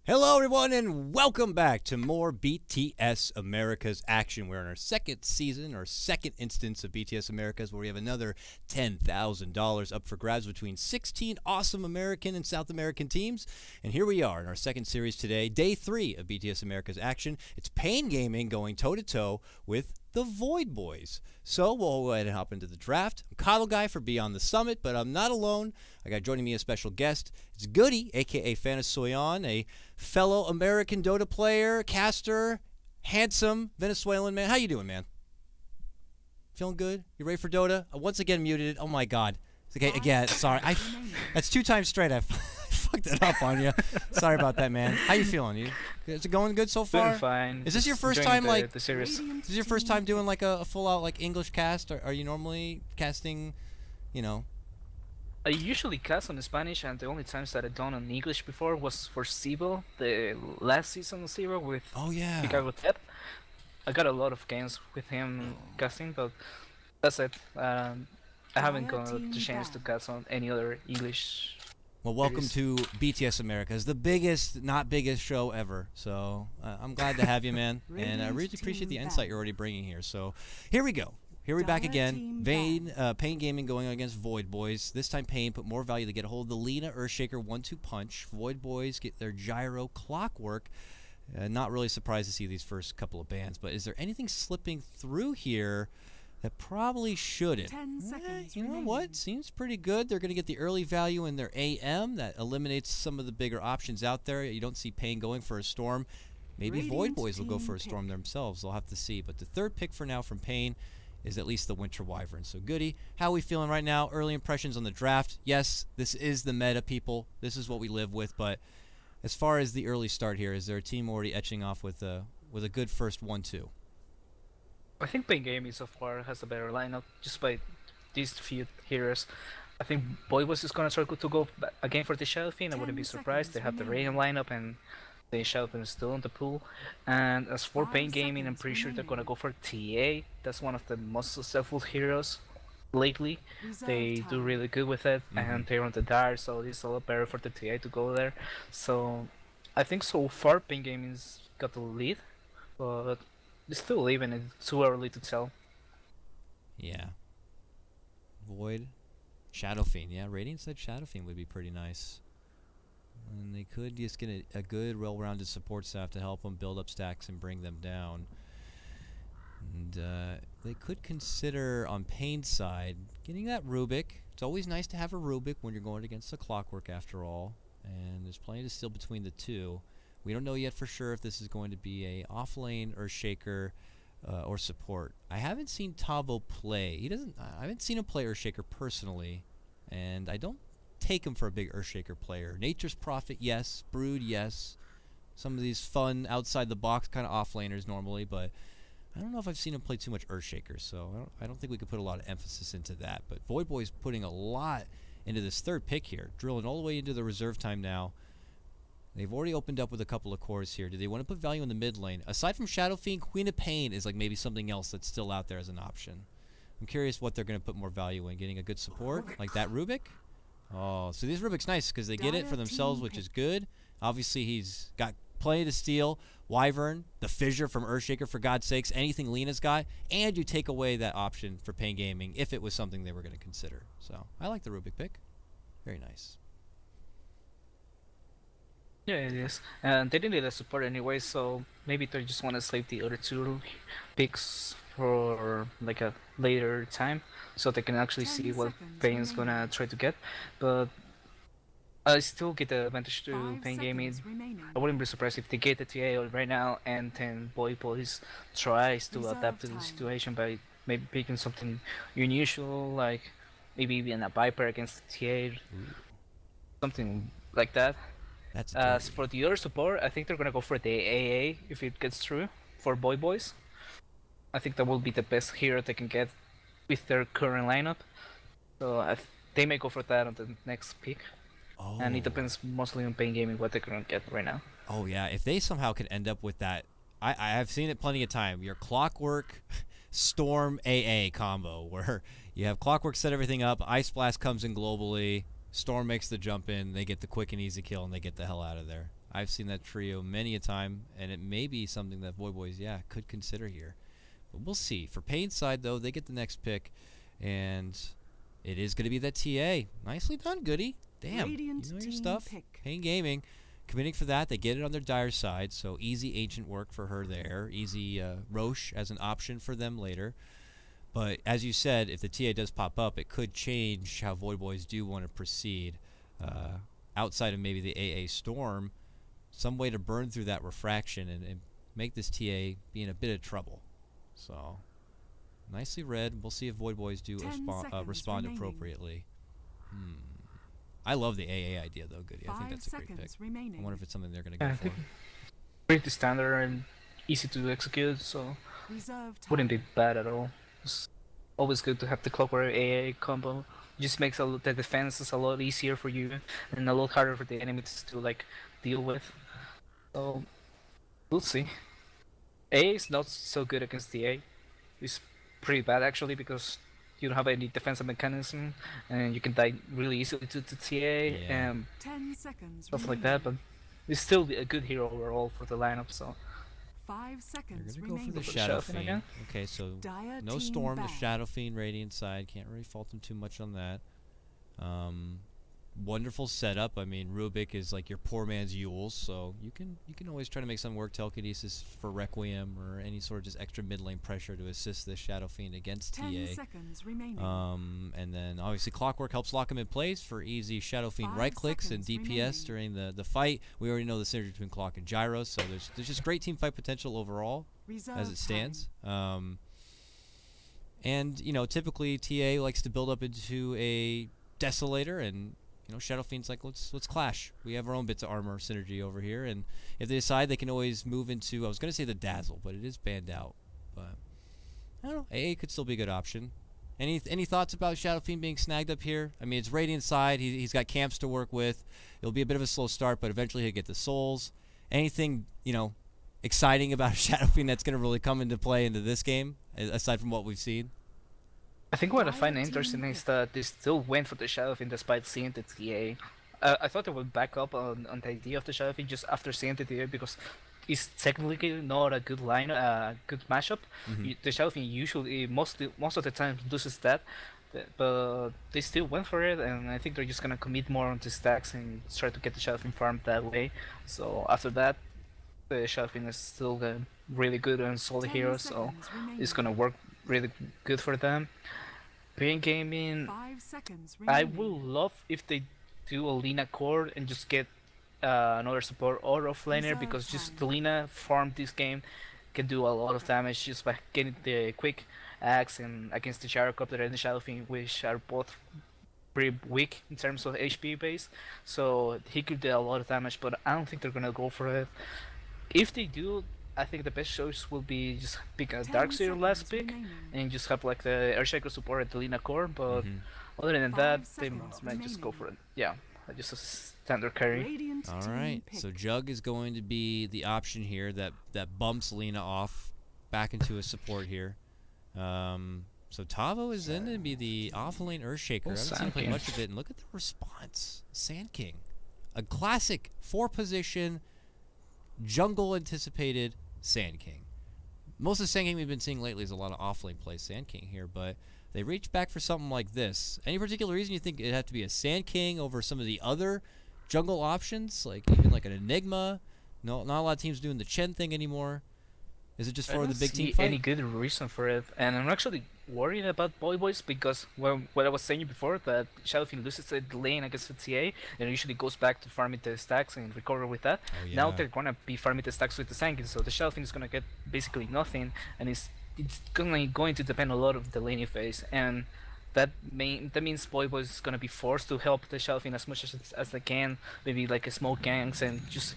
Hello, everyone, and welcome back to more BTS America's action. We're in our second season, or second instance of BTS America's, where we have another $10,000 up for grabs between 16 awesome American and South American teams. And here we are in our second series today, day 3 of BTS America's action. It's Pain Gaming going toe-to-toe with the Void Boys. So we'll go ahead and hop into the draft. I'm KotLGuy for Beyond the Summit, but I'm not alone. I got joining me a special guest. It's Goody, aka FanofSoyeon, a fellow American Dota player, caster, handsome Venezuelan man. How you doing, man? Feeling good? You ready for Dota? I once again muted it. Oh my God. Okay, again, sorry. That's 2 times straight. I fucked it up on you. Sorry about that, man. How you feeling? Is it going good so far? Doing fine. Is this your first time the series? Is this your first time doing like a full out like English cast? Or are you normally casting, you know? I usually cast on Spanish, and the only times that I've done on English before was for Zero, the last season of Zero with Chicago Ted. I got a lot of games with him casting, but that's it. I haven't got the chance to cast on any other English. Well, welcome to BTS America. It's the biggest, not biggest show ever. So I'm glad to have you, man. And I really appreciate the insight you're already bringing here. So here we go. Here we're back again. Pain Gaming going against Void Boys. This time Pain put more value to get a hold of the Lina Earthshaker 1-2 punch. Void Boys get their Gyro Clockwork. Not really surprised to see these first couple of bans, but is there anything slipping through here that probably shouldn't? 10 seconds you know remaining. what? Seems pretty good. They're going to get the early value in their AM. That eliminates some of the bigger options out there. You don't see Pain going for a Storm. Maybe Void Boys will go for a Storm themselves. They'll have to see. But the third pick for now from Pain is at least the Winter Wyvern. So Goody, how are we feeling right now? Early impressions on the draft. Yes, this is the meta, people. This is what we live with. But as far as the early start here, is there a team already etching off with a good first 1-2? I think Pain Gaming so far has a better lineup just by these few heroes. I think Void Boys is gonna try to go again for the Shadow Fiend. I wouldn't be surprised. They have the Radiant lineup and the Shadow Fiend is still in the pool. And as for Pain Gaming, I'm pretty sure they're gonna go for TA. That's one of the most successful heroes lately. They do really good with it, and they're on the Dire, so it's a lot better for the TA to go there. So I think so far Pain Gaming's got the lead, but it's still even. It's too early to tell. Yeah. Void. Shadow Fiend. Yeah, Radiant said Shadow Fiend would be pretty nice. And they could just get a good, well-rounded support staff to help them build up stacks and bring them down. And they could consider, on Pain's side, getting that Rubik. It's always nice to have a Rubik when you're going against the Clockwork, after all. And there's plenty to steal between the two. We don't know yet for sure if this is going to be a off-lane Earthshaker or support. I haven't seen Tavo play. I haven't seen him play Earthshaker personally, and I don't take him for a big Earthshaker player. Nature's Prophet, yes. Brood, yes. Some of these fun outside-the-box kind of off-laners normally, but I don't know if I've seen him play too much Earthshaker, so I don't think we could put a lot of emphasis into that. But Void Boy's putting a lot into this third pick here, drilling all the way into the reserve time now. They've already opened up with a couple of cores here. Do they want to put value in the mid lane? Aside from Shadow Fiend, Queen of Pain is like maybe something else that's still out there as an option. I'm curious what they're going to put more value in. Getting a good support like that Rubik? Oh, so this Rubik's nice because they get it for themselves, which is good. Obviously, he's got plenty to steal. Wyvern, the Fissure from Earthshaker, for God's sakes, anything Lina's got. And you take away that option for Pain Gaming if it was something they were going to consider. So I like the Rubik pick. Very nice. Yeah, it is. And they didn't need a support anyway, so maybe they just want to save the other 2 picks for like a later time, so they can actually see what Pain's gonna try to get. But I still get the advantage to Pain Gaming. I wouldn't be surprised if they get the TA right now, and then Void Boys tries to adapt to the situation by maybe picking something unusual, like maybe even a Viper against the TA, something like that. As for the other support, I think they're gonna go for the AA if it gets through for Void Boys. I think that will be the best hero they can get with their current lineup. So they may go for that on the next pick. Oh. And it depends mostly on Pain Gaming what they're gonna get right now. Oh yeah, if they somehow could end up with that, I have seen it plenty of time. Your Clockwork Storm AA combo where you have Clockwork set everything up, Ice Blast comes in globally, Storm makes the jump in, they get the quick and easy kill, and they get the hell out of there. I've seen that trio many a time, and it may be something that Void Boys, could consider here. But we'll see. For Pain's side, though, they get the next pick, and it is going to be that TA. Nicely done, Goody. Damn, Radiant you know your team stuff. pick. Pain Gaming, committing for that. They get it on their dire side, so easy Ancient work for her there. Easy Roche as an option for them later. But as you said, if the TA does pop up, it could change how Void Boys do want to proceed. Outside of maybe the AA Storm, some way to burn through that refraction and make this TA be in a bit of trouble. So, nicely read. We'll see if Void Boys do respond appropriately. I love the AA idea, though, Goody. I think that's a great pick. I wonder if it's something they're going to go for. Pretty standard and easy to execute, so wouldn't be bad at all. It's always good to have the Clockwork AA combo. Just makes the defenses a lot easier for you and a lot harder for the enemies to like deal with. So we'll see. AA is not so good against the A. It's pretty bad actually because you don't have any defensive mechanism and you can die really easily to TA and 10 seconds stuff like that. But it's still a good hero overall for the lineup. So 5 seconds You're gonna go for the remaining. Shadow Fiend Fiend. again? Okay, so Dire no team Storm, the back. Shadow Fiend Radiant side. Can't really fault them too much on that. Wonderful setup. I mean, Rubik is like your poor man's Yule, so you can always try to make some work. Telekinesis for Requiem or any sort of just extra mid lane pressure to assist this Shadow Fiend against 10 TA. seconds remaining. And then obviously Clockwork helps lock him in place for easy Shadow Fiend 5 right clicks and seconds DPS during the fight. We already know the synergy between Clock and Gyros, so there's just great team fight potential overall Reserve as it stands. time. And you know, typically TA likes to build up into a Desolator, and you know, Shadow Fiend's like, let's clash. We have our own bits of armor synergy over here, and if they decide, they can always move into, I was gonna say the Dazzle, but it is banned out. But I don't know, AA could still be a good option. Any thoughts about Shadow Fiend being snagged up here? I mean, it's Radiant side. He's got camps to work with. It'll be a bit of a slow start, but eventually he'll get the souls. Anything, you know, exciting about Shadow Fiend that's gonna really come into play into this game, aside from what we've seen? I think what I find interesting is that they still went for the Shadow Fiend despite seeing the TA. I thought they would back up on the idea of the Shadow Fiend just after seeing the TA because it's technically not a good line, good mashup. The Shadow Fiend usually most of the time loses that, but they still went for it, and I think they're just gonna commit more onto stacks and try to get the Shadow Fiend farmed that way. So after that, the Shadow Fiend is still a really good and solid 10 hero, so seconds remaining. it's gonna work really good for them. Pain Gaming, 5 seconds I remaining. would love if they do a Lina core and just get another support or offlaner Reserve because just time. the Lina farm this game can do a lot of damage just by getting the quick axe and against the Gyrocopter and the Shadow Fiend, which are both pretty weak in terms of HP base. So he could do a lot of damage, but I don't think they're gonna go for it. If they do, I think the best choice will be just pick a 10 Darkseer last seconds pick remaining. and just have like the Earthshaker support at the Lina core, but other than 5 that, they seconds might just go remaining. for it. Yeah, just a standard carry. Radiant All team right, pick. so Jug is going to be the option here that bumps Lena off back into a support here. So Tavo is then going to be the off-lane Earthshaker. I haven't seen him play Sand much of it, and look at the response. Sand King, a classic 4-position, jungle-anticipated Sand King. Most of the Sand King we've been seeing lately is a lot of off-lane play Sand King here, but they reached back for something like this. Any particular reason you think it'd have to be a Sand King over some of the other jungle options, like even like an Enigma? No, not a lot of teams doing the Chen thing anymore. Is it just I for don't the big see team fight? any good reason for it, and I'm actually worried about Boys because what I was saying before, that Shadowfiend loses the lane against the TA and usually goes back to farming the stacks and recover with that. Oh, Now yeah. they're gonna be farming the stacks with the Sankin, so the Shadowfiend is gonna get basically nothing, and it's going to depend a lot of the laning phase, and that means Boys is gonna be forced to help the Shadowfiend as much as they can, maybe like a smoke gangs and just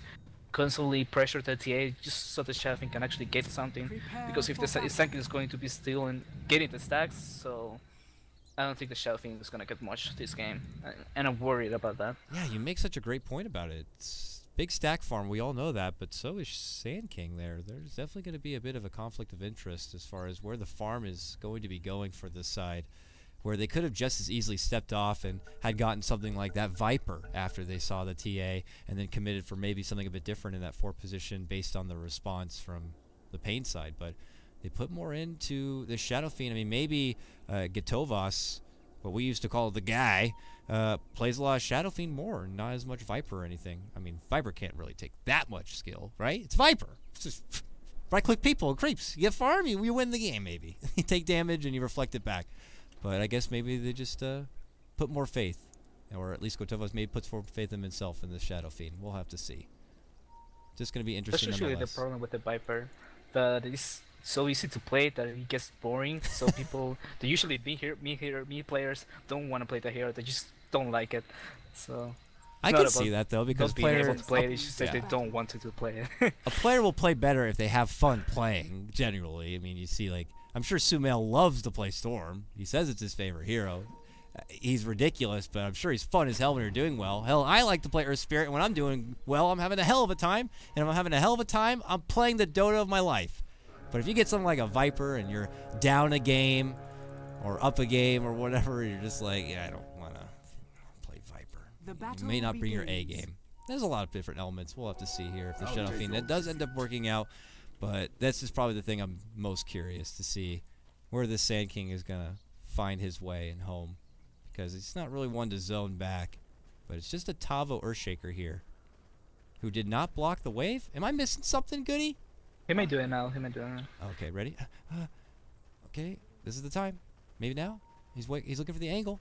constantly pressure the TA just so the Shadowfiend can actually get something. Because if the Sankin is going to be still and getting the stacks, so I don't think the Shadowfiend is gonna get much this game, and I'm worried about that. Yeah, you make such a great point about it. It's big stack farm, we all know that, but so is Sand King there. There's definitely going to be a bit of a conflict of interest as far as where the farm is going to be going for this side. where they could have just as easily stepped off and had gotten something like that Viper after they saw the TA, and then committed for maybe something a bit different in that 4 position based on the response from the Pain side. But they put more into the Shadow Fiend. I mean, maybe Gitovas, what we used to call the guy, plays a lot of Shadow Fiend more, not as much Viper or anything. I mean, Viper can't really take that much skill, right? It's Viper. It's just right-click people and creeps. You get farm, you win the game, maybe. You take damage and you reflect it back. But I guess maybe they just put more faith, or at least Gitovas maybe puts more faith in himself in the Shadow Fiend. We'll have to see. Just going to be interesting. That's usually the problem with the Viper, that it's so easy to play that it gets boring. So people, they usually me players don't want to play the hero. They just don't like it. So I can see that though, because being able players to play it, it's just that they don't want to play it. a player will play better if they have fun playing. Generally, I mean, you see, like, I'm sure Sumail loves to play Storm. He says it's his favorite hero. He's ridiculous, but I'm sure he's fun as hell when you're doing well. Hell, I like to play Earth Spirit, and when I'm doing well, I'm having a hell of a time. And if I'm having a hell of a time, I'm playing the Dota of my life. But if you get something like a Viper and you're down a game or up a game or whatever, you're just like, yeah, I don't want to play Viper. You may not bring your A game. There's a lot of different elements. We'll have to see here if the Shadow Fiend that does end up working out. But that's just probably the thing I'm most curious to see, where the Sand King is going to find his way and home. Because it's not really one to zone back, but it's just a Tavo Earthshaker here, who did not block the wave. Am I missing something, Goody? He may do it now. He may do it now. Okay, ready? Okay, this is the time. Maybe now? He's looking for the angle.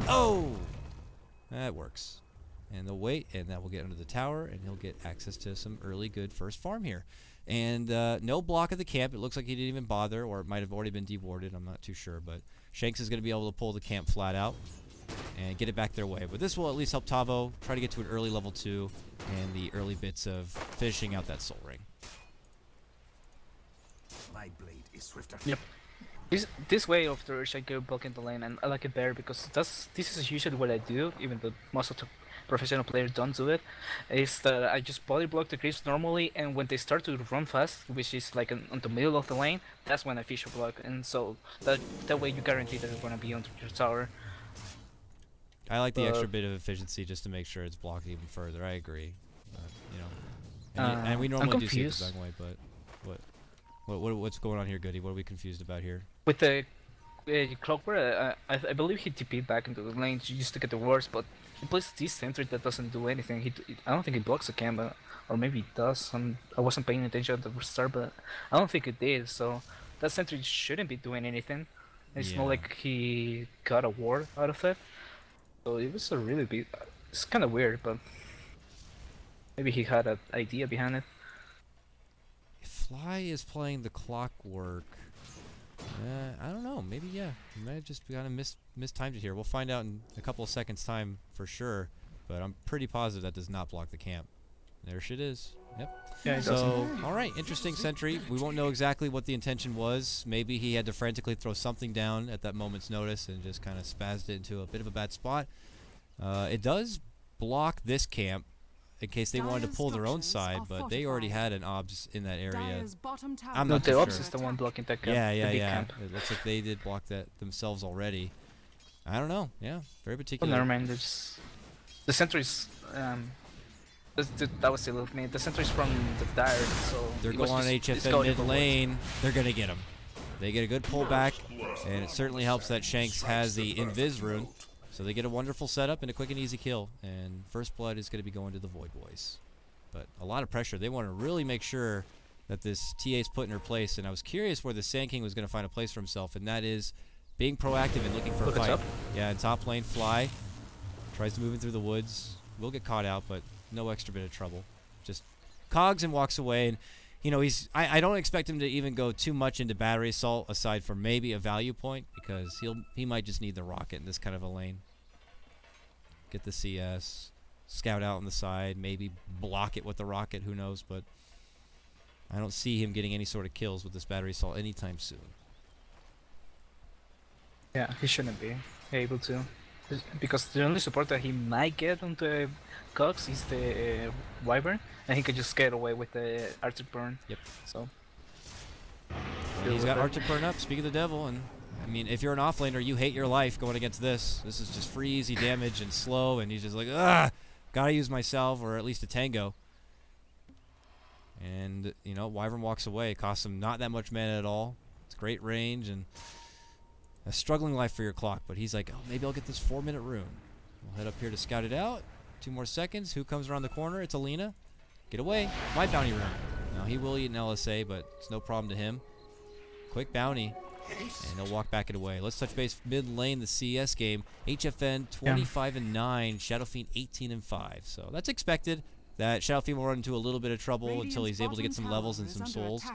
Oh! That works. And they'll wait, and that will get under the tower, and he'll get access to some early good first farm here. And no block of the camp. It looks like he didn't even bother, or it might have already been dewarded. I'm not too sure, but Shanks is going to be able to pull the camp flat out and get it back their way. But this will at least help Tavo try to get to an early level 2 and the early bits of finishing out that Soul Ring. My blade is swifter. Yep. This way of the Earthshaker blocking the lane, and I like it better because this is usually what I do, even though most of the professional players don't do it, is that I just body block the creeps normally, and when they start to run fast, which is like on the middle of the lane, that's when I fissure block, and so that way you guarantee that it's gonna be on your tower. I like the extra bit of efficiency just to make sure it's blocked even further. I agree. You know, and we normally do see it the back way, but what's going on here, Goody? What are we confused about here? With the Clockwork, I believe he TP'd back into the lane just to get the wards, but he plays this sentry that doesn't do anything. I don't think he blocks the camp, or maybe he does. I wasn't paying attention at the start, but I don't think it did. So that sentry shouldn't be doing anything. It's not like he got a ward out of it. So it was a really big. It's kind of weird, but maybe he had an idea behind it. Fly is playing the Clockwork. I don't know. Maybe, yeah. He might have just kind of mistimed it here. We'll find out in a couple of seconds' time for sure. But I'm pretty positive that does not block the camp. There shit is. Yep. Yeah, so, alright. Interesting sentry. We won't know exactly what the intention was. Maybe he had to frantically throw something down at that moment's notice and just kind of spazzed it into a bit of a bad spot. It does block this camp in case they wanted to pull their own side, but they already had an obs in that area. I'm not the too obs sure. is the one blocking that camp. Yeah. Camp. It looks like they did block that themselves already. I don't know. Yeah, very particular. Oh, never mind. The sentries. That was silly of me. The sentries from the Dire, so they're going on HFN mid lane. They're gonna get them. They get a good pullback, and it certainly helps that Shanks has the Invis rune. So they get a wonderful setup and a quick and easy kill. And first blood is going to be going to the Void Boys. But a lot of pressure. They want to really make sure that this TA is put in her place. And I was curious where the Sand King was going to find a place for himself. And that is being proactive and looking for a fight. Yeah, in top lane, Fly tries to move in through the woods. Will get caught out, but no extra bit of trouble. Just cogs and walks away. And, you know, I don't expect him to even go too much into battery assault aside from maybe a value point. Because he might just need the rocket in this kind of a lane. Get the CS, scout out on the side, maybe block it with the rocket, who knows, but I don't see him getting any sort of kills with this battery assault anytime soon. Yeah, he shouldn't be able to. Because the only support that he might get on the Cox is the Wyvern, and he could just get away with the Arctic Burn. Yep. So. And he's got Arctic Burn up, speak of the devil, and I mean, if you're an offlaner, you hate your life going against this. This is just free, easy damage and slow, and he's just like, ugh, gotta use myself or at least a tango. And, you know, Wyvern walks away. It costs him not that much mana at all. It's great range and a struggling life for your clock. But he's like, oh, maybe I'll get this 4-minute rune. We'll head up here to scout it out. 2 more seconds. Who comes around the corner? It's Alina. Get away. My bounty rune. Now, he will eat an LSA, but it's no problem to him. Quick bounty. And he'll walk back it away. Let's touch base mid lane, the CS game. HFN 25-9, Shadow Fiend 18-5. So that's expected. That Shadow Fiend will run into a little bit of trouble until he's able to get some levels and some souls.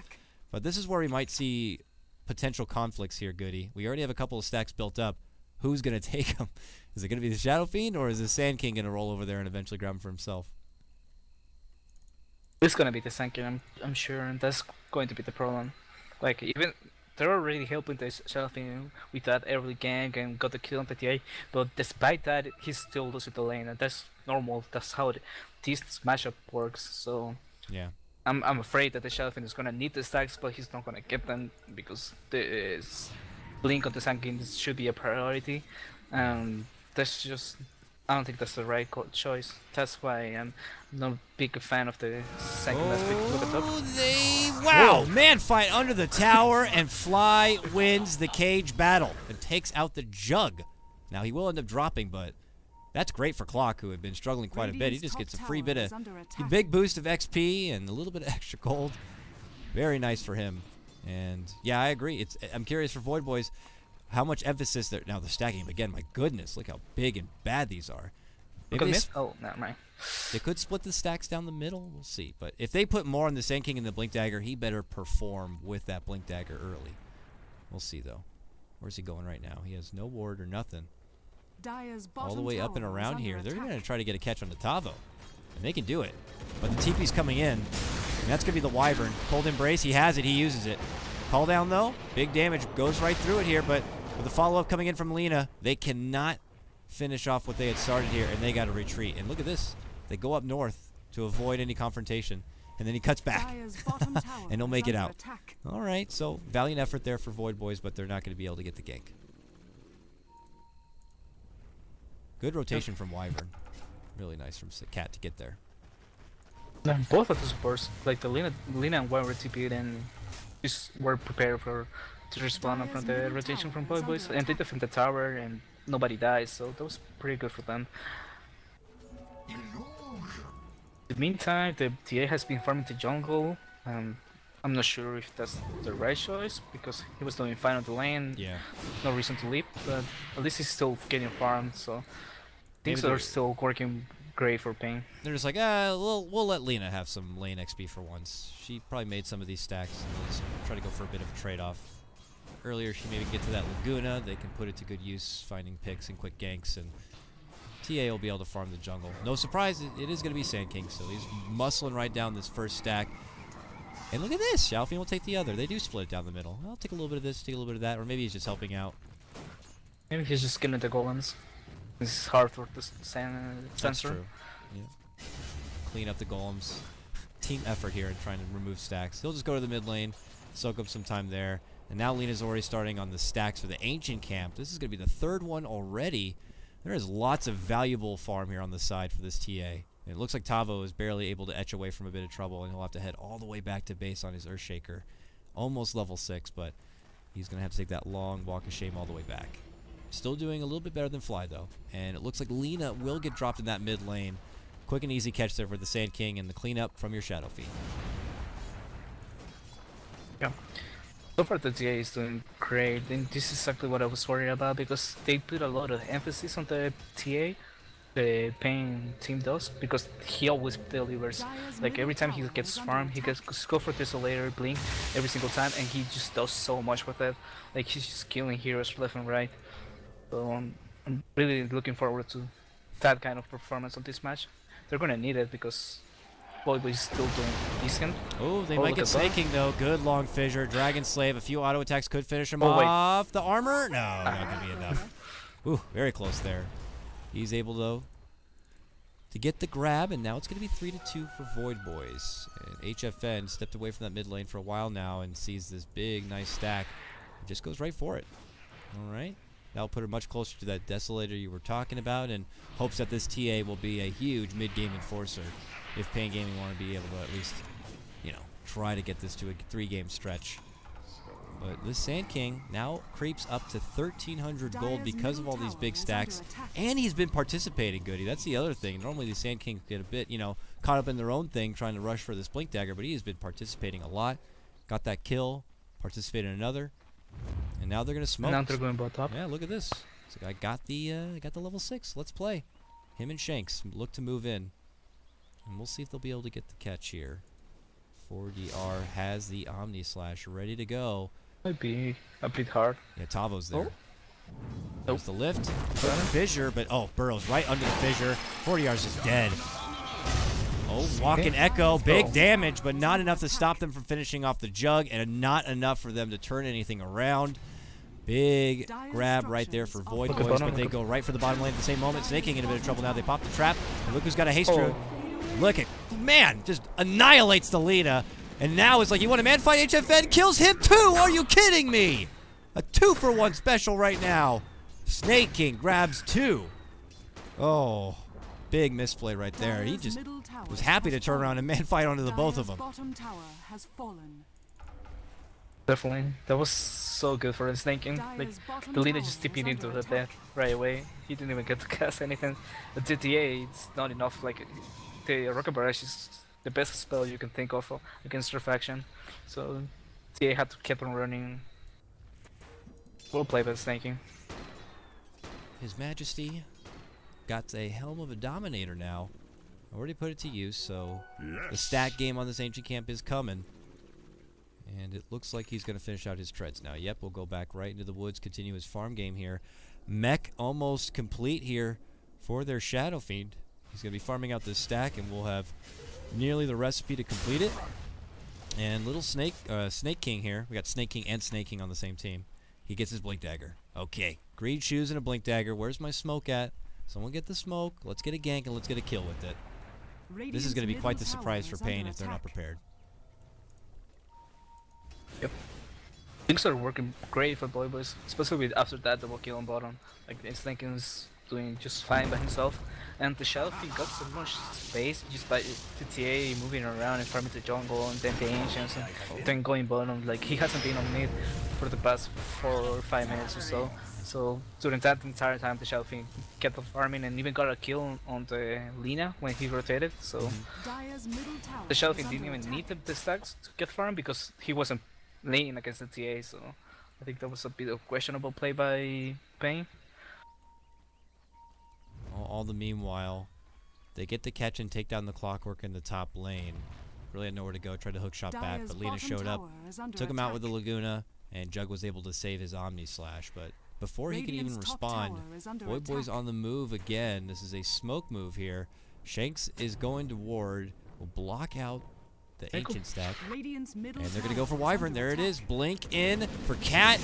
But this is where we might see potential conflicts here, Goody. We already have a couple of stacks built up. Who's going to take them? Is it going to be the Shadow Fiend, or is the Sand King going to roll over there and eventually grab him for himself? It's gonna be the Sand King, I'm sure, and that's going to be the problem. Like, even they're already helping the Shadow Fiend with that early gank and got the kill on PTA, but despite that, he's still losing the lane, and that's normal. That's how this matchup works. So yeah, I'm afraid that the Shadow Fiend is gonna need the stacks, but he's not gonna get them because the blink on the Sand King should be a priority, and that's just. I don't think that's the right choice. That's why I'm not a big fan of the second last pick. Look at that. Wow! Man fight under the tower, and Fly wins the cage battle and takes out the Jug. Now, he will end up dropping, but that's great for Clock, who had been struggling quite a bit. He just gets a free bit of big boost of XP and a little bit of extra gold. Very nice for him. And yeah, I agree. I'm curious for Void Boys. How much emphasis there now? The stacking again. My goodness, look how big and bad these are. Maybe oh, never mind. They could split the stacks down the middle. We'll see. But if they put more on the Sand King and the Blink Dagger, he better perform with that Blink Dagger early. We'll see though. Where's he going right now? He has no ward or nothing. All the way up and around here. They're going to try to get a catch on the Tavo, and they can do it. But the TP's coming in, and that's going to be the Wyvern. Cold Embrace. He has it. He uses it. Call down though. Big damage goes right through it here, but. With the follow-up coming in from Lina, they cannot finish off what they had started here, and they got to retreat. And look at this. They go up north to avoid any confrontation, and then he cuts back, and he'll make it out. All right, so valiant effort there for Void Boys, but they're not going to be able to get the gank. Good rotation from Wyvern. Really nice from Cat to get there. And both of the supports, like the Lina and Wyvern TP'd and just were prepared for to respawn from the rotation from Void Boys, and they defend the tower and nobody dies, so that was pretty good for them. In the meantime, the TA has been farming the jungle. I'm not sure if that's the right choice because he was doing fine on the lane. Yeah. No reason to leap, but at least he's still getting farmed, so things are still working great for Pain. They're just like, we'll let Lina have some lane XP for once. She probably made some of these stacks and we'll just try to go for a bit of a trade-off. Earlier, she maybe get to that Laguna. They can put it to good use, finding picks and quick ganks, and TA will be able to farm the jungle. No surprise, it is going to be Sand King, so he's muscling right down this first stack. And look at this, Shadow Fiend will take the other. They do split it down the middle. I'll take a little bit of this, take a little bit of that, or maybe he's just helping out. Maybe he's just getting the golems. It's hard for the sensor. That's true. Yeah. Clean up the golems. Team effort here in trying to remove stacks. He'll just go to the mid lane, soak up some time there. And now Lina's already starting on the stacks for the Ancient Camp. This is going to be the third one already. There is lots of valuable farm here on the side for this TA. It looks like Tavo is barely able to etch away from a bit of trouble, and he'll have to head all the way back to base on his Earthshaker. Almost level 6, but he's going to have to take that long walk of shame all the way back. Still doing a little bit better than Fly, though. And it looks like Lina will get dropped in that mid lane. Quick and easy catch there for the Sand King and the cleanup from your Shadow Fiend. Yeah. So far the TA is doing great, and this is exactly what I was worried about because they put a lot of emphasis on the TA, the Pain team does, because he always delivers. Like every time he gets farm, he gets go for Desolator, Blink every single time, and he just does so much with it. Like he's just killing heroes left and right. So I'm really looking forward to that kind of performance on this match. They're gonna need it because Void Boy is still doing decent. Oh, they might get Snake King though. Good long fissure. Dragon Slave. A few auto attacks could finish him off. The armor? No, not gonna be enough. Ooh, very close there. He's able though to get the grab, and now it's gonna be 3-2 for Void Boys. And HFN stepped away from that mid lane for a while now and sees this big, nice stack. It just goes right for it. All right. That'll put her much closer to that Desolator you were talking about, and hopes that this TA will be a huge mid-game enforcer if Pain Gaming want to be able to at least, you know, try to get this to a 3-game stretch. But this Sand King now creeps up to 1,300 gold because of all these big stacks, and he's been participating, Goody. That's the other thing. Normally these Sand Kings get a bit, you know, caught up in their own thing trying to rush for this Blink Dagger, but he has been participating a lot. Got that kill, participated in another, and now they're gonna smoke. Now they're going bot top. Yeah, look at this. So I got the level 6. Let's play. Him and Shanks look to move in, and we'll see if they'll be able to get the catch here. 4DR has the Omni Slash ready to go. Might be a bit hard. Yeah, Tavo's there. Oh. There's the lift. Fissure, but oh, Burrow's right under the fissure. 4DR's just dead. Oh, walking Echo. Big damage, but not enough to stop them from finishing off the jug, and not enough for them to turn anything around. Big grab right there for Void Boys, but they go right for the bottom lane at the same moment. Snake King in a bit of trouble now. They pop the trap, and look who's got a haste route. Look at, man, just annihilates the Lita. And now it's like, you want a man fight HFN? Kills him too! Are you kidding me? A 2-for-1 special right now. Snake King grabs 2. Oh, big misplay right there. He just was happy to turn around and man fight onto the both of them. Definitely. That was so good for the Snake King. Like, the leader just tipping into the death right away. He didn't even get to cast anything. The TTA, it's not enough. Like, the Rocket Barrage is the best spell you can think of against her faction. So, TA had to keep on running. Well played by the Snake King. His Majesty got a Helm of a Dominator now. Already put it to use, so the stat game on this Ancient Camp is coming. And it looks like he's going to finish out his treads now. Yep, we'll go back right into the woods, continue his farm game here. Mech almost complete here for their Shadow Fiend. He's going to be farming out this stack, and we'll have nearly the recipe to complete it. And little Snake King here. We got Snake King and Snake King on the same team. He gets his Blink Dagger. Okay, green shoes and a Blink Dagger. Where's my smoke at? Someone get the smoke. Let's get a gank and let's get a kill with it. This is going to be quite the surprise for Pain if they're not prepared. Yep. Things are working great for Boy Boys, especially with after that double kill on bottom. Like, Snake King's doing just fine by himself. And the Shadow Fiend got so much space just by TTA moving around and farming the jungle and then the ancients and then going bottom. Like, he hasn't been on mid for the past 4 or 5 minutes or so. So during that entire time, the Shadow Fiend kept on farming and even got a kill on the Lina when he rotated. So the Shadow Fiend didn't even need the stacks to get farmed because he wasn't laning against the TA. So I think that was a bit of questionable play by Pain. All the meanwhile, they get the catch and take down the Clockwork in the top lane. Really had nowhere to go, tried to hook shot back, but Lina showed up, took him out with the Laguna, and Jug was able to save his Omni Slash. But before he could even respond, Boy Boy's on the move again. This is a smoke move here. Shanks is going to ward, will block out the Ancient stack, and they're going to go for Wyvern. There it is, blink in for Cat.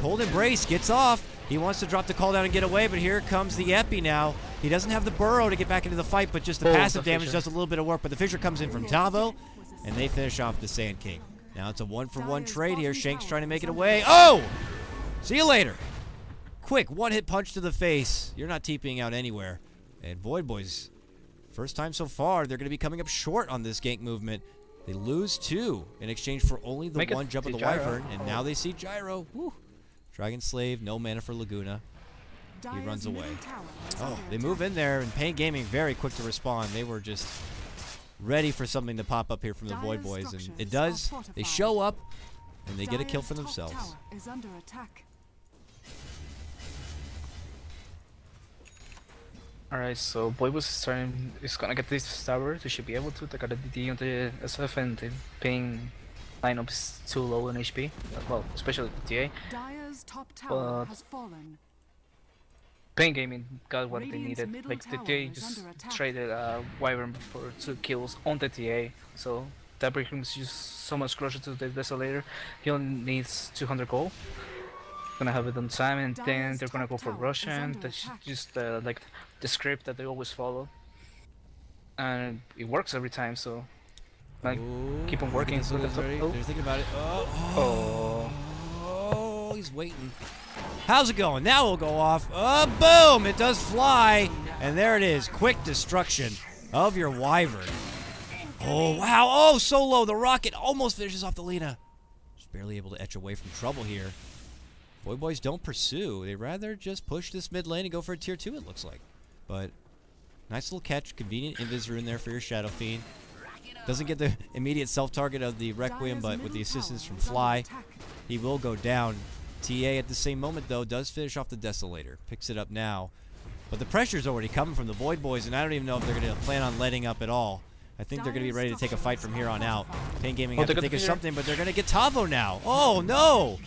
Cold Embrace gets off. He wants to drop the call down and get away, but here comes the Epi now. He doesn't have the burrow to get back into the fight, but just the passive damage does a little bit of work. But the Fissure comes in from Tavo, and they finish off the Sand King. Now it's a 1-for-1 trade here. Shanks trying to make it away. Oh! See you later. Quick, one-hit punch to the face. You're not TPing out anywhere. And Void Boys, first time so far, they're going to be coming up short on this gank movement. They lose 2 in exchange for only the one jump of the Wyvern, and now they see Gyro. Woo. Dragon Slave, no mana for Laguna. He runs away. Oh, they move in there, and Pain Gaming very quick to respond. They were just ready for something to pop up here from the Void Boys, and it does. They show up, and they get a kill for themselves. Alright, so Boy Boys is gonna get this tower. They should be able to take out the DD on the SF, and the Pain lineup is too low in HP. Well, especially the TA. But Pain Gaming got what they needed. Like, the TA just traded Wyvern for 2 kills on the TA, so that brings him just so much closer to the Desolator. He only needs 200 gold. Gonna have it on time, and then they're gonna go for Roshan. That's just like the script that they always follow, and it works every time. So like, keep on working. They're thinking about it. Oh, He's waiting. How's it going? Now we'll go off. Boom! It does fly. And there it is. Quick destruction of your Wyvern. Oh, wow. Oh, so low. The rocket almost finishes off the Lina. Just barely able to etch away from trouble here. Void Boys don't pursue. They rather just push this mid lane and go for a tier 2, it looks like. But nice little catch. Convenient invis rune there for your Shadow Fiend. Doesn't get the immediate self-target of the Requiem, but with the assistance from Fly, he will go down. TA at the same moment, though, does finish off the Desolator. Picks it up now. But the pressure's already coming from the Void Boys, and I don't even know if they're going to plan on letting up at all. I think they're going to be ready to take a fight from here on out. Pain Gaming have to think of something, but they're going to get Tavo now. Oh, no!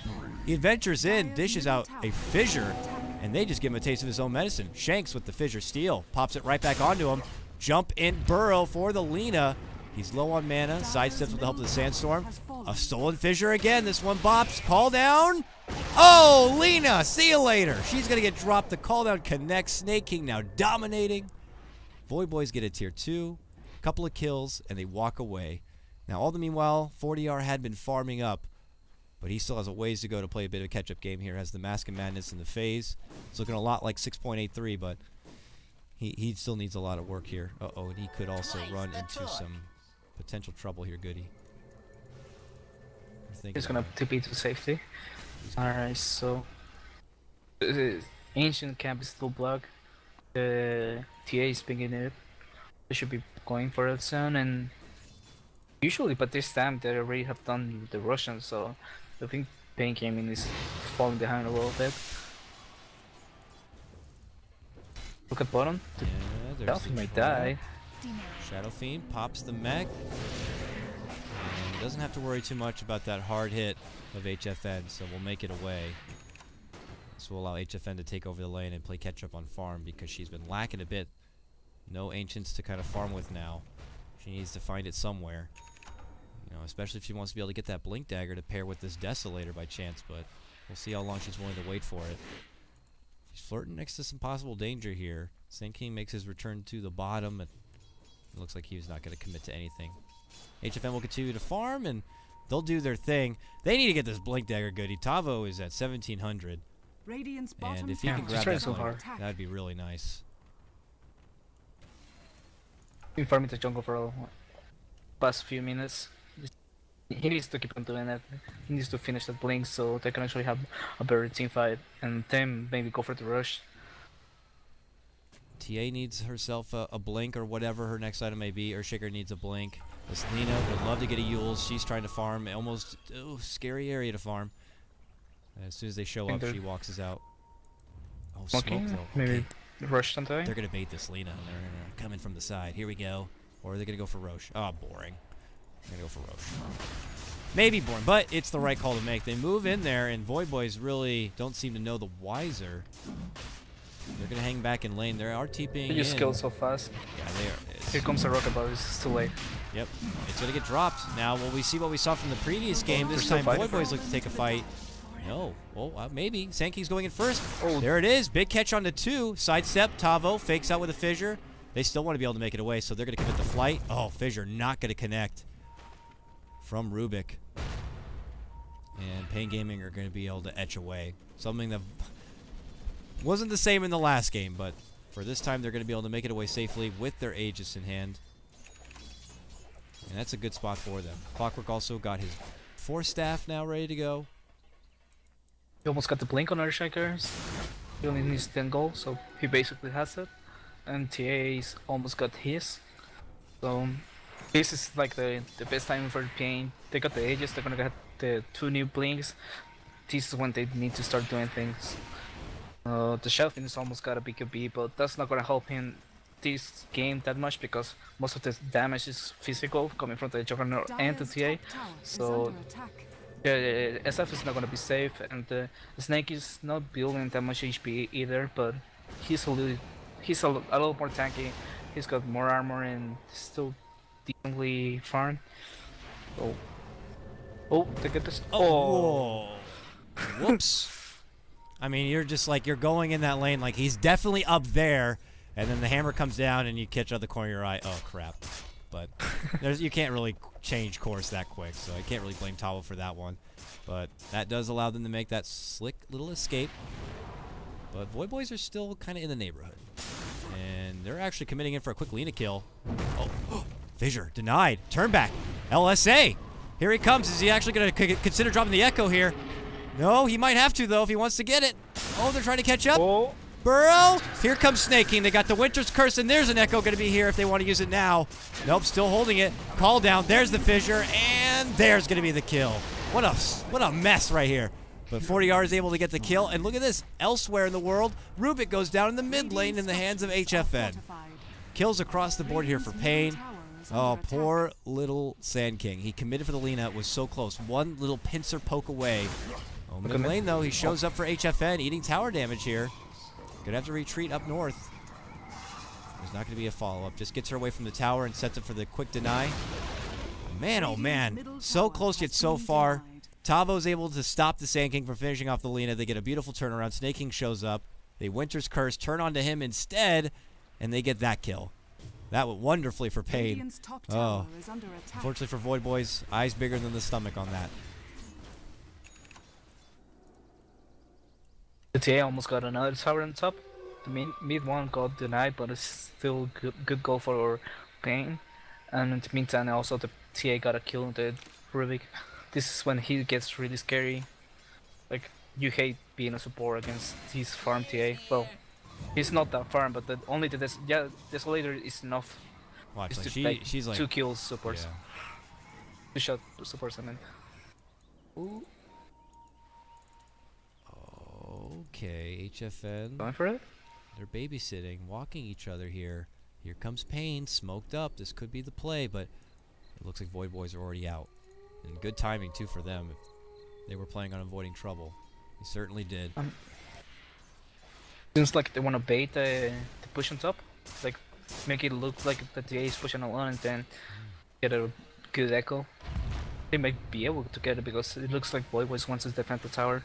He adventures in, dishes out a Fissure, and they just give him a taste of his own medicine. Shanks with the Fissure Steel. Pops it right back onto him. Jump in burrow for the Lina. He's low on mana. Sidesteps with the help of the Sandstorm. A stolen Fissure again. This one bops. Call down. Oh, Lina, see you later. She's going to get dropped. The call down connects. Snake King now dominating. Void Boys get a tier 2. Couple of kills, and they walk away. Now, all the meanwhile, 40R had been farming up, but he still has a ways to go to play a bit of a catch-up game here. Has the Mask of Madness in the phase. It's looking a lot like 6.83, but he still needs a lot of work here. Uh-oh, and he could also run into some potential trouble here, Goody. He's gonna TP to safety. Alright, so Ancient Camp is still blocked. TA is picking it up. They should be going for it soon, and usually, but this time they already have done the Roshan, so I think Pain Gaming is falling behind a little bit. Look at bottom. Yeah, there's Delphi the might trap. die. Shadow Fiend pops the mech. And doesn't have to worry too much about that hard hit of HFN, so we'll make it away. This will allow HFN to take over the lane and play catch up on farm because she's been lacking a bit. No Ancients to kind of farm with now. She needs to find it somewhere. You know, especially if she wants to be able to get that Blink Dagger to pair with this Desolator by chance, but we'll see how long she's willing to wait for it. She's flirting next to some possible danger here. Snake King makes his return to the bottom. It looks like he's not going to commit to anything. HFN will continue to farm, and they'll do their thing. They need to get this Blink Dagger goodie. Tavo is at 1,700. And if he can grab that Blink, that would be really nice. Been farming the jungle for the past few minutes. He needs to keep on doing that. He needs to finish that blink so they can actually have a better team fight, and then maybe go for the rush. TA needs herself a blink or whatever her next item may be, or Shaker needs a blink. This Lina would love to get a Yules. She's trying to farm. Almost scary area to farm. As soon as they show up, she walks us out. Oh, smoke though. Maybe rush something. They're going to bait this Lina. They're going to come in from the side. Here we go. Or are they going to go for Roche? Oh, boring. They're going to go for Roche. Maybe boring, but it's the right call to make. They move in there, and Void Boys really don't seem to know the wiser. They're going to hang back in lane. They are TPing in. You skilled so fast. Yeah, they are. Here comes a rocket, but it's too late. Yep. It's going to get dropped. Now, will we see what we saw from the previous game? This time, Void Boys look to take a fight. No. Oh, maybe. Sankey's going in first. Oh, there it is. Big catch on the 2. Sidestep. Tavo fakes out with a Fissure. They still want to be able to make it away, so they're going to commit the flight. Oh, Fissure not going to connect from Rubik. And Pain Gaming are going to be able to etch away. Something that wasn't the same in the last game, but for this time they're going to be able to make it away safely with their Aegis in hand. And that's a good spot for them. Clockwork also got his 4 staff now ready to go. He almost got the blink on Earthshakers. He only needs 10 gold, so he basically has it. And TA's almost got his. So this is like the best time for Pain. They got the Aegis, they're gonna get the 2 new blinks. This is when they need to start doing things. The Shelfin is almost got a BKB, but that's not gonna help him this game that much because most of the damage is physical coming from the Juggernaut and the TA. So yeah, SF is not gonna be safe, and the Snake is not building that much HP either, but he's a little more tanky. He's got more armor and still decently farmed. Oh, they get this. Oh, whoops. I mean, you're just like, you're going in that lane like he's definitely up there, and then the hammer comes down and you catch out the corner of your eye. Oh, crap. But you can't really change course that quick, so I can't really blame Tavo for that one. But that does allow them to make that slick little escape. But Void Boys are still kind of in the neighborhood. And they're actually committing in for a quick Lina kill. Oh, Fissure denied. Turn back. LSA. Here he comes. Is he actually going to consider dropping the Echo here? No, he might have to, though, if he wants to get it. Oh, they're trying to catch up. Oh. Burrow. Here comes Snaking. They got the Winter's Curse, and there's an Echo going to be here if they want to use it now. Nope, still holding it. Call down. There's the Fissure, and there's going to be the kill. What a mess right here. But 40R is able to get the kill, and look at this. Elsewhere in the world, Rubik goes down in the mid lane in the hands of HFN. Kills across the board here for Pain. Oh, poor little Sand King. He committed for the Lina. It was so close. One little pincer poke away. Oh, mid lane, though. He shows up for HFN, eating tower damage here. Gonna have to retreat up north. There's not gonna be a follow-up. Just gets her away from the tower and sets up for the quick deny. Man, oh man. So close yet so far. Tavo's able to stop the Sand King from finishing off the Lina. They get a beautiful turnaround. Snake King shows up. They Winter's Curse, turn onto him instead, and they get that kill. That went wonderfully for Pain. Oh, unfortunately for Void Boys, eyes bigger than the stomach on that. The TA almost got another tower on top. The mid one got denied, but it's still good goal for Pain. And in the meantime, also the TA got a kill on the Rubik. This is when he gets really scary. Like, you hate being a support against his farm TA. Well, he's not that farm, but only the Desolator is enough. Watch, like, she's like 2 kills supports. Yeah. 2 shot supports, I mean. Ooh. Okay, HFN. Going for it? They're babysitting, walking each other here. Here comes Pain, smoked up. This could be the play, but it looks like Void Boys are already out. And good timing, too, for them. If they were planning on avoiding trouble. They certainly did. Seems like they want to bait the push on top. Like, make it look like the TA is pushing along and then get a good echo. They might be able to get it because it looks like Void Boys wants to defend the tower.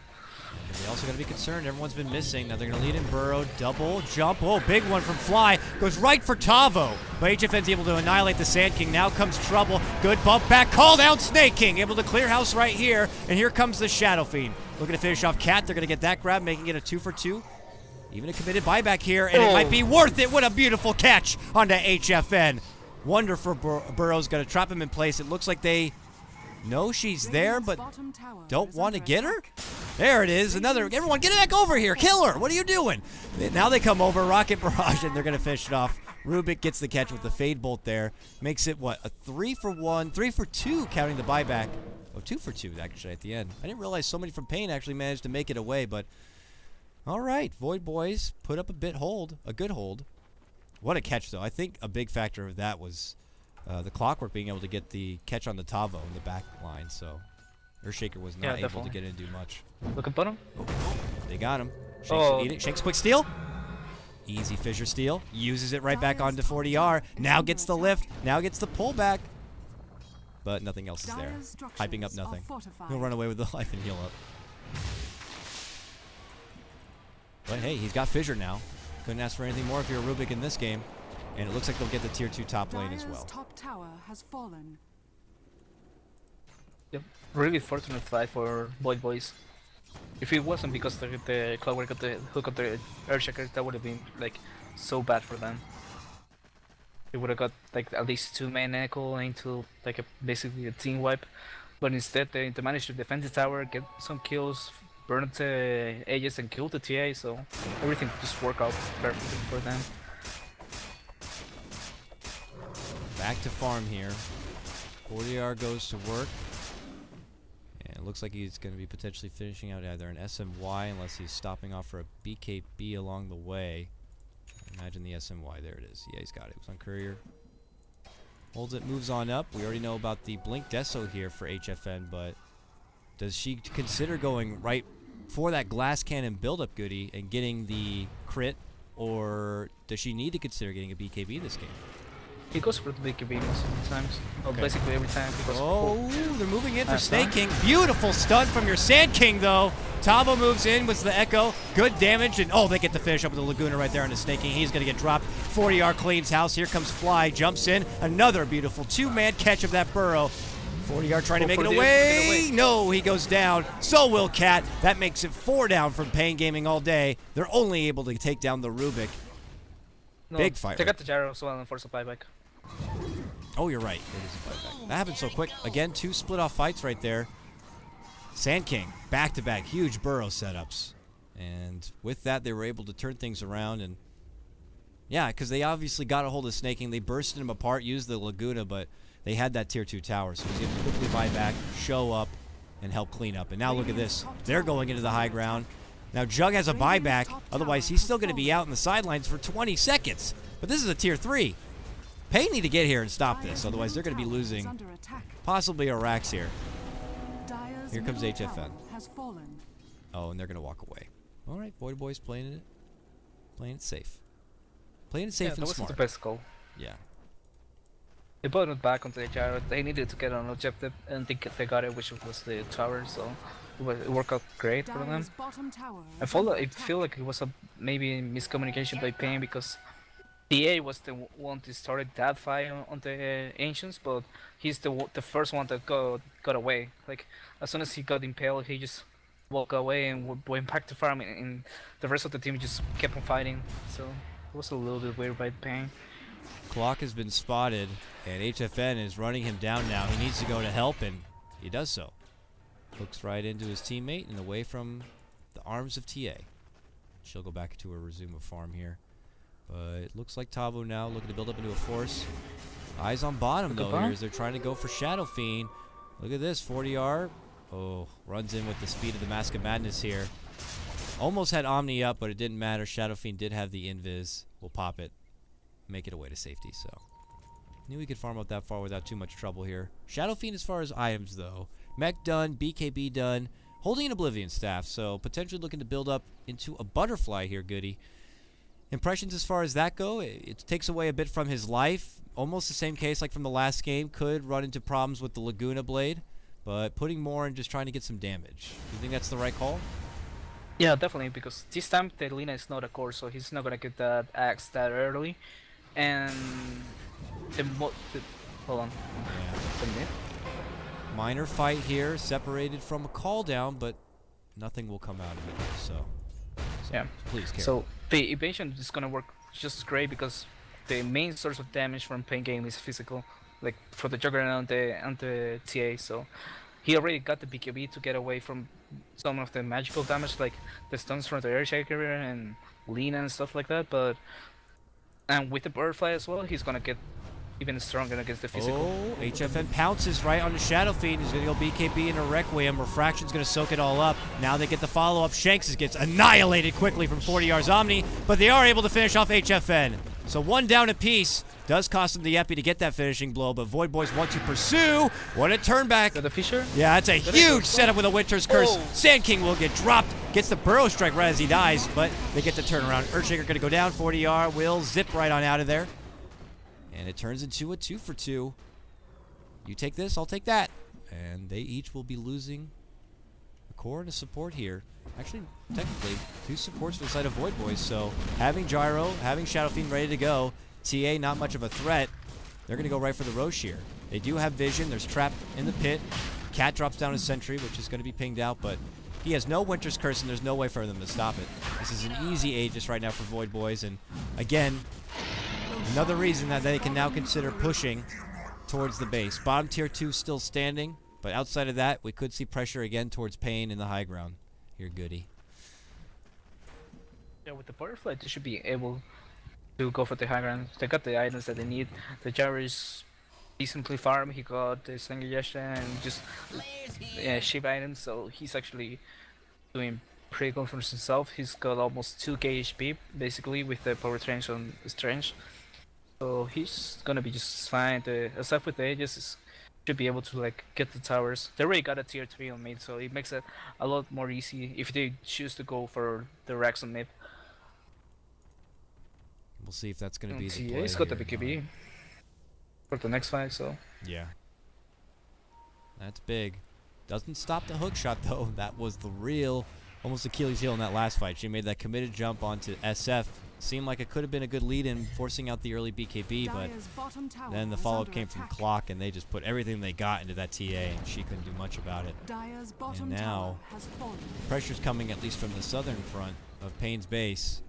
And they also got to be concerned. Everyone's been missing. Now they're going to lead in Burrow. Double jump. Oh, big one from Fly. Goes right for Tavo. But HFN's able to annihilate the Sand King. Now comes trouble. Good bump back. Call down Snake King. Able to clear house right here. And here comes the Shadow Fiend. Looking to finish off Cat. They're going to get that grab, making it a 2 for 2. Even a committed buyback here. And it might be worth it. What a beautiful catch onto HFN. Wonderful. Burrow's going to trap him in place. It looks like they know she's there, but don't want to get her? There it is. Another. Everyone, get back over here. Kill her. What are you doing? Now they come over. Rocket Barrage, and they're going to finish it off. Rubik gets the catch with the Fade Bolt there. Makes it, what, a 3 for 1, 3 for 2, counting the buyback. Oh, 2 for 2, actually, at the end. I didn't realize so many from Pain actually managed to make it away, but all right. Void Boys put up a good hold. What a catch, though. I think a big factor of that was the Clockwork being able to get the catch on the Tavo in the back line, so Earthshaker was not able to get in and do much. Look at bottom. Oh, they got him. Shanks will eat it. Shanks quick steal. Easy Fissure steal. Uses it right back onto 40R. Now gets the lift. Now gets the pullback. But nothing else is there. Hyping up nothing. He'll run away with the life and heal up. But hey, he's got Fissure now. Couldn't ask for anything more if you're a Rubik in this game. And it looks like they'll get the tier 2 top lane as well. Top tower has fallen. Yep. Really fortunate fight for Void Boys. If it wasn't because the Clockwork got the hook of the Earthshaker, that would have been like so bad for them. They would have got like at least 2 main echo into like basically a team wipe. But instead they managed to defend the tower, get some kills, burn the Aegis and kill the TA, so everything just worked out perfectly for them. Back to farm here. 40R goes to work. And it looks like he's going to be potentially finishing out either an SMY unless he's stopping off for a BKB along the way. Imagine the SMY. There it is. Yeah, he's got it. It was on Courier. Holds it, moves on up. We already know about the Blink Deso here for HFN, but does she consider going right for that Glass Cannon build-up goodie and getting the crit, or does she need to consider getting a BKB this game? He goes for the BKB most of the times. Well, basically every time he goes for they're moving in for Snake King. Beautiful stun from your Sand King, though. Tavo moves in with the Echo. Good damage, and they get the finish up with the Laguna right there on the Snake King. He's going to get dropped. 40R cleans house. Here comes Fly, jumps in. Another beautiful 2-man catch of that Burrow. 40-yard trying to make it 40 away. No, he goes down. So will Cat. That makes it 4 down from Pain Gaming all day. They're only able to take down the Rubik. No, Big fight. They got the gyro as well and force a buyback. Oh, you're right. It is a buyback. That happened so quick. Again, 2 split-off fights right there. Sand King, back-to-back, huge burrow setups. And with that, they were able to turn things around. And yeah, because they obviously got a hold of Snake King. They bursted him apart, used the Laguna, but they had that tier 2 tower. So he was able to quickly buy back, show up, and help clean up. And now look at this. They're going into the high ground. Now Jug has a buyback. Otherwise, he's still going to be out in the sidelines for 20 seconds. But this is a tier 3. Pain need to get here and stop this. Otherwise, they're going to be losing possibly a Rax here. Here comes HFN. Oh, and they're going to walk away. All right, Void Boys playing it. Playing it safe. Playing it safe and that smart. was the best goal. Yeah. They brought it back onto the gyro. They needed to get an objective, and they got it, which was the tower. So it worked out great for them. I feel like it was maybe miscommunication by Pain because TA was the one to start that fight on the Ancients, but he's the first one that got away. Like as soon as he got impaled, he just walked away and went back to farm, and the rest of the team just kept on fighting. So it was a little bit weird by Pain. Clock has been spotted, and HFN is running him down now. He needs to go to help, and he does so. Hooks right into his teammate and away from the arms of TA. She'll go back to her resume of farm here. But it looks like Tavo now looking to build up into a force. Eyes on bottom, though, here as they're trying to go for Shadow Fiend. Look at this, 40R. Oh, runs in with the speed of the Mask of Madness here. Almost had Omni up, but it didn't matter. Shadow Fiend did have the invis. We'll pop it. Make it away to safety, so. Knew we could farm out that far without too much trouble here. Shadow Fiend as far as items, though. Mech done, BKB done. Holding an Oblivion Staff, so potentially looking to build up into a Butterfly here, Goody. Impressions as far as that go, it takes away a bit from his life. Almost the same case like from the last game. Could run into problems with the Laguna Blade, but putting more and just trying to get some damage. You think that's the right call? Yeah, definitely, because this time the Lina is not a core, so he's not gonna get that axe that early. And hold on. Yeah. Minor fight here, separated from a call down, but nothing will come out of it. So yeah, please care. So the evasion is gonna work just great because the main source of damage from Pain Game is physical, like for the Juggernaut and the TA. So he already got the BKB to get away from some of the magical damage, like the stuns from the Earthshaker and Lina and stuff like that. And with the Butterfly as well, he's gonna get even stronger against the physical. Oh, HFN pounces right on the Shadow Fiend. He's going to go BKB into Requiem. Refraction's going to soak it all up. Now they get the follow-up. Shanks gets annihilated quickly from 40 yards Omni, but they are able to finish off HFN. So 1 down apiece. Does cost him the Epi to get that finishing blow, but Void Boys want to pursue. What a turn back. The Fisher? Yeah, that's a huge setup with a Winter's Curse. Sand King will get dropped. Gets the Burrow Strike right as he dies, but they get the turnaround. Earthshaker going to go down. 40R will zip right on out of there. And it turns into a 2 for 2. You take this, I'll take that. And they each will be losing a core and a support here. Actually, technically, 2 supports for the side of Void Boys. So having Gyro, having Shadow Fiend ready to go. TA not much of a threat. They're going to go right for the Roche here. They do have vision. There's Trap in the pit. Cat drops down his Sentry, which is going to be pinged out. But he has no Winter's Curse, and there's no way for them to stop it. This is an easy Aegis right now for Void Boys. And again, another reason that they can now consider pushing towards the base. Bottom tier 2 still standing, but outside of that, we could see pressure again towards Pain in the high ground. Here, Goody. Yeah, with the Butterfly, they should be able to go for the high ground. They got the items that they need. The Gyro is decently farm. He got the Slinger Yasha and just ship items, so he's actually doing pretty good for himself. He's got almost 2k HP, basically, with the Power Trench on Strange. So he's gonna be just fine. Aside with the Aegis, should be able to like get the towers. They already got a tier 3 on mid, so it makes it a lot more easy if they choose to go for the Rax on mid. We'll see if that's gonna be the play. He's got the here. BKB for the next fight, so yeah, that's big. Doesn't stop the hook shot though. That was the real, almost Achilles heel in that last fight. She made that committed jump onto SF seemed like it could have been a good lead in forcing out the early BKB, but Dire's bottom tower then the is follow-up under came from attack. Clock, and they just put everything they got into that TA, and she couldn't do much about it. Dire's bottom And now, tower has fallen. pressure's coming at least from the southern front of Payne's base.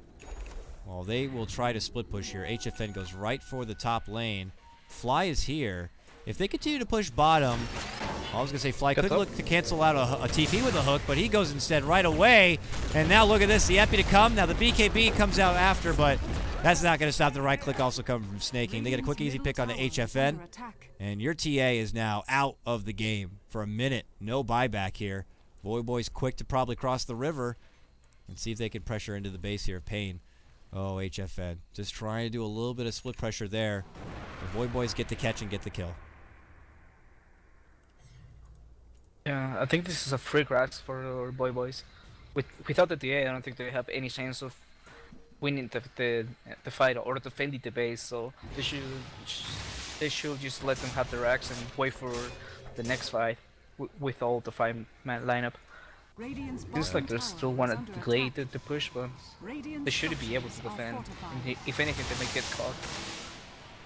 Well, they will try to split push here. HFN goes right for the top lane. Fly is here. If they continue to push bottom, I was going to say Fly could look to cancel out a TP with a hook, but he goes instead right away. And now look at this, the Epi to come. Now the BKB comes out after, but that's not going to stop the right click also coming from Snaking. They get a quick, easy pick on the HFN. And your TA is now out of the game for a minute. No buyback here. Voyboy's quick to probably cross the river and see if they can pressure into the base here of Payne. Oh, HFN. Just trying to do a little bit of split pressure there. The Voyboys get the catch and get the kill. Yeah, I think this is a free grass for our boys. Without the DA, I don't think they have any chance of winning the fight or defending the base. So they should just let them have the racks and wait for the next fight with all the 5-man lineup. Seems like there's still one delay to push, but they should be able to defend. And if anything, they may get caught.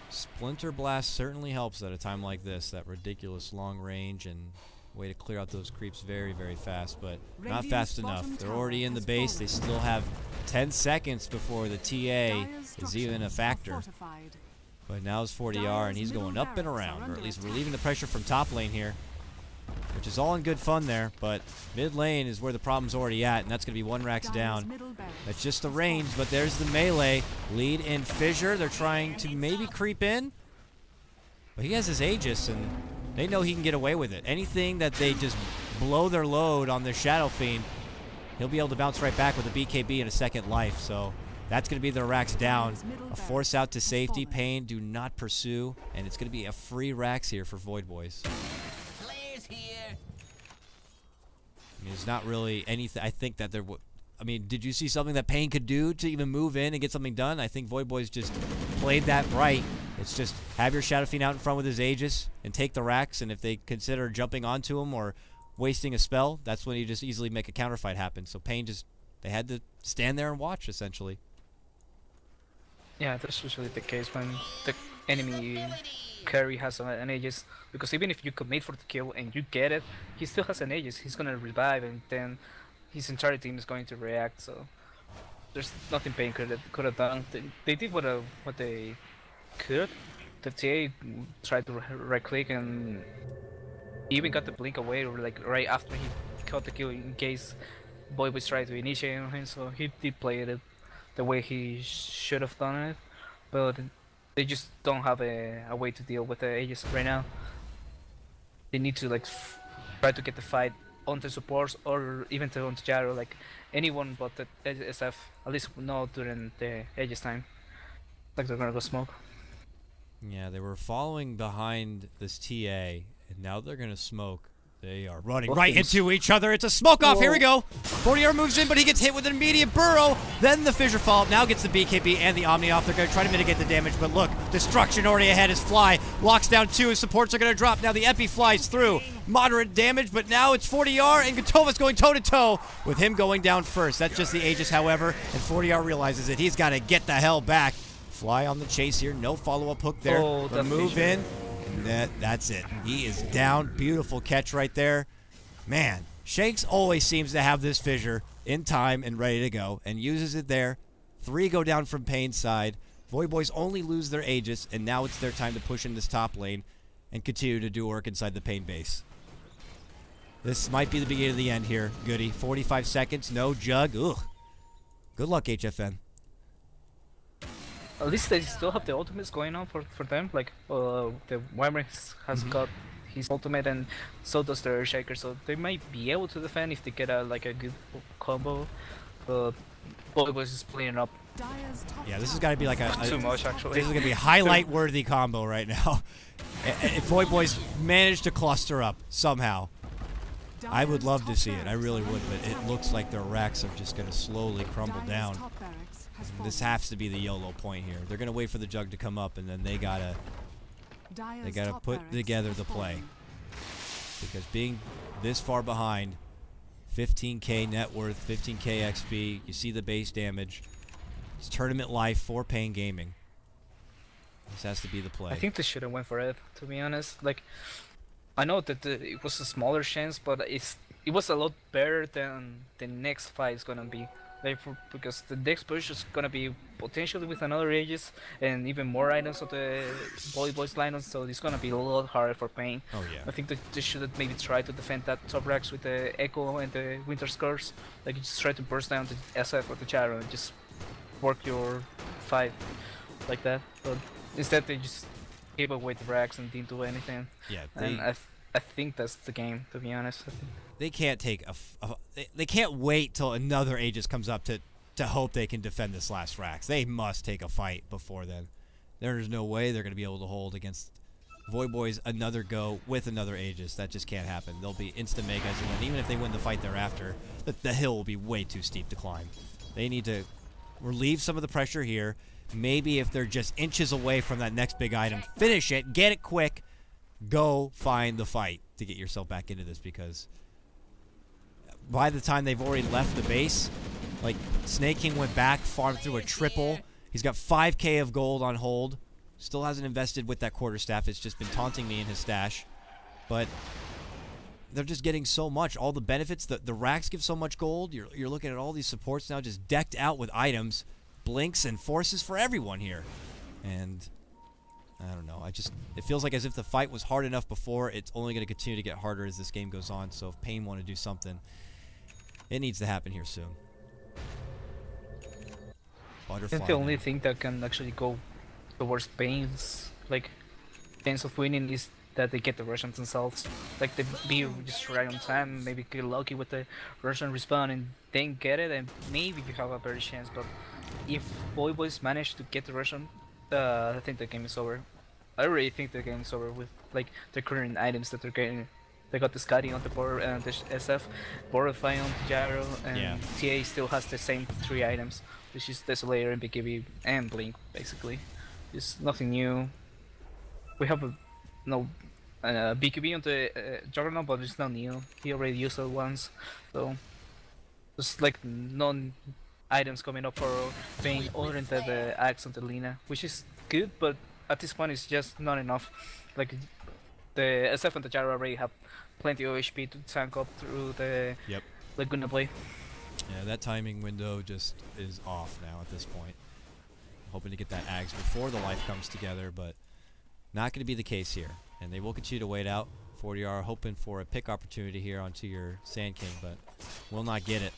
Splinter Blast certainly helps at a time like this. That ridiculous long range and way to clear out those creeps very, very fast, but not fast enough. They're already in the base. They still have 10 seconds before the TA is even a factor. But now it's 40R, and he's going up and around, or at least relieving the pressure from top lane here, which is all in good fun there, but mid lane is where the problem's already at, and that's going to be 1 racks down. That's just the range, but there's the melee. Lead in Fissure. They're trying to maybe creep in, but he has his Aegis, and they know he can get away with it. Anything that they just blow their load on their Shadow Fiend, he'll be able to bounce right back with a BKB and a second life, so that's going to be their racks down. A force out to safety. Payne do not pursue, and it's going to be a free racks here for Void Boys. I mean, there's not really anything. I think that there would. I mean, did you see something that Payne could do to even move in and get something done? I think Void Boys just played that right. It's just have your Shadow Fiend out in front with his Aegis and take the racks, and if they consider jumping onto him or wasting a spell, that's when you just easily make a counter fight happen. So Payne just, they had to stand there and watch, essentially. Yeah, that's usually the case when the enemy carry has an Aegis, because even if you commit for the kill and you get it, he still has an Aegis. He's gonna revive, and then his entire team is going to react. So there's nothing Payne could have done. They did what they could. The TA tried to right click, and he even got the blink away, or like right after he caught the kill, in case Boy was trying to initiate on him. So he did play it the way he should have done it, but they just don't have a way to deal with the Aegis right now. They need to like try to get the fight onto supports, or even to onto Jaro, like anyone but the SF, at least know during the Aegis time. Like they're gonna go smoke. Yeah, they were following behind this TA, and now they're gonna smoke. They are running right into each other. It's a smoke off. Here we go. 40R moves in, but he gets hit with an immediate burrow. Then the Fissure follow-up now gets the BKB and the Omni off. They're going to try to mitigate the damage, but look, destruction already ahead as Fly locks down 2. His supports are going to drop. Now the Epi flies through. Moderate damage, but now it's 40R, and Gotova's going toe-to-toe with him going down first. That's just the Aegis, however, and 40R realizes that he's got to get the hell back. Fly on the chase here. No follow-up hook there. Oh, the move in. That's it. He is down. Beautiful catch right there. Man, Shanks always seems to have this Fissure in time and ready to go, and uses it there. 3 go down from Payne's side. Void Boys only lose their Aegis, and now it's their time to push in this top lane and continue to do work inside the Payne base. This might be the beginning of the end here, Goody. 45 seconds, no jug. Ugh. Good luck, HFN. At least they still have the ultimates going on for them. Like the Wyvern has got his ultimate, and so does the Earthshaker. So they might be able to defend if they get a good combo. But Boy Boys is playing up. Yeah, this has got to be like a too much actually. This is gonna be a highlight-worthy combo right now. If Void Boys manage to cluster up somehow, I would love to see it. I really would, but it looks like their racks are just gonna slowly crumble down. This has to be the YOLO point here. They're gonna wait for the jug to come up, and then they gotta put together the play. Because being this far behind, 15k net worth, 15k XP, you see the base damage. It's tournament life for Pain Gaming. This has to be the play. I think they should have went for it, to be honest. Like, I know that it was a smaller chance, but it was a lot better than the next fight is gonna be. Like, because the next push is gonna be potentially with another Aegis and even more items of the Boys lineup, so it's gonna be a lot harder for Pain. Oh yeah. I think that they should have maybe tried to defend that top racks with the Echo and the Winter Scars. Like, you just try to burst down the SF or the Gyro and just work your fight like that. But instead, they just gave away the racks and didn't do anything. Yeah. And I think that's the game, to be honest. I think. They can't take they can't wait till another Aegis comes up to hope they can defend this last racks. They must take a fight before then. There's no way they're going to be able to hold against Void Boys another go with another Aegis. That just can't happen. They'll be instant megas, and even if they win the fight thereafter, the hill will be way too steep to climb. They need to relieve some of the pressure here. Maybe if they're just inches away from that next big item, finish it, get it quick, go find the fight to get yourself back into this, because by the time they've already left the base, like, Snake King went back, farmed through a triple. He's got 5k of gold on hold. Still hasn't invested with that quarterstaff. It's just been taunting me in his stash. But they're just getting so much. All the benefits, the racks give so much gold. You're looking at all these supports now just decked out with items, blinks, and forces for everyone here. And I don't know. It feels like as if the fight was hard enough before. It's only going to continue to get harder as this game goes on. So if Pain want to do something, it needs to happen here soon. I think the only thing that can actually go towards Pain's chance of winning is that they get the Russians themselves. Like, they be just right on time, maybe get lucky with the Russian respawn and then get it, and maybe you have a better chance. But if Boys manage to get the Russian, I think the game is over. I really think the game is over with the current items that they're getting. They got the Scotty on the board and the SF, Borify on the Gyro, and TA still has the same 3 items, which is Desolator and BKB and Blink, basically. It's nothing new. We have BKB on the Juggernaut, but it's not new. He already used it once, so there's non-items coming up for Pain other than the Axe on the Lina, which is good, but at this point it's just not enough. Like, the SF and the Gyro already have plenty of HP to tank up through the Laguna play. Yeah, that timing window just is off now at this point. Hoping to get that Ags before the life comes together, but not going to be the case here. And they will continue to wait out. 40R hoping for a pick opportunity here onto your Sand King, but will not get it.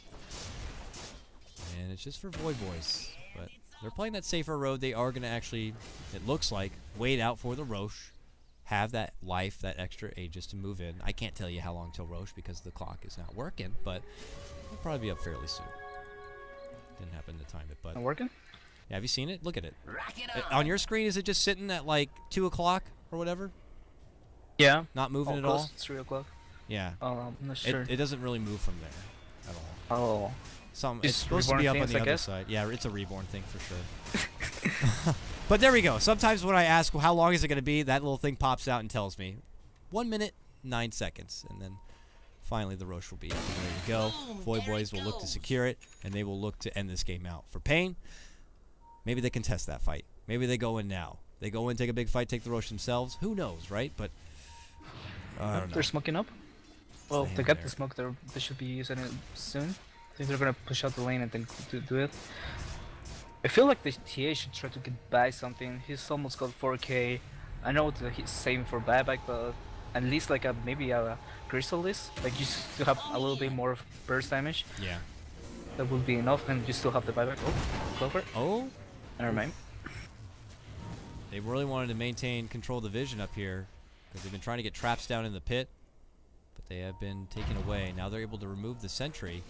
And it's just for Void Boys. But they're playing that safer road. They are going to actually, it looks like, wait out for the Roche. Have that life, that extra Aegis to move in. I can't tell you how long till Roche because the clock is not working, but it'll probably be up fairly soon. Didn't happen to time it, but... Not working? Yeah, have you seen it? Look at it. On your screen, is it just sitting at like 2 o'clock or whatever? Yeah. Not moving at all? It's 3 o'clock. Yeah. I'm not sure. It doesn't really move from there at all. Oh. It's supposed to be up on the other side. Yeah, it's a reborn thing for sure. But there we go. Sometimes when I ask, well, how long is it going to be, that little thing pops out and tells me 1 minute, 9 seconds. And then finally the Roche will be up and ready to go. Void Boys will look to secure it, and they will look to end this game out. For Pain, maybe they can test that fight. Maybe they go in now. They go in, take a big fight, take the Roche themselves. Who knows, right? But I don't know. They're smoking up? Well, they got the smoke. They should be using it soon. I think they're going to push out the lane and then do it. I feel like the TA should try to get by something. He's almost got 4k. I know that he's saving for buyback, but at least maybe a Chrysalis, just to have a little bit more burst damage. Yeah. That would be enough, and you still have the buyback. Oh, go for it. Oh. Never mind. They really wanted to maintain control of the vision up here because they've been trying to get traps down in the pit, but they have been taken away. Now they're able to remove the sentry.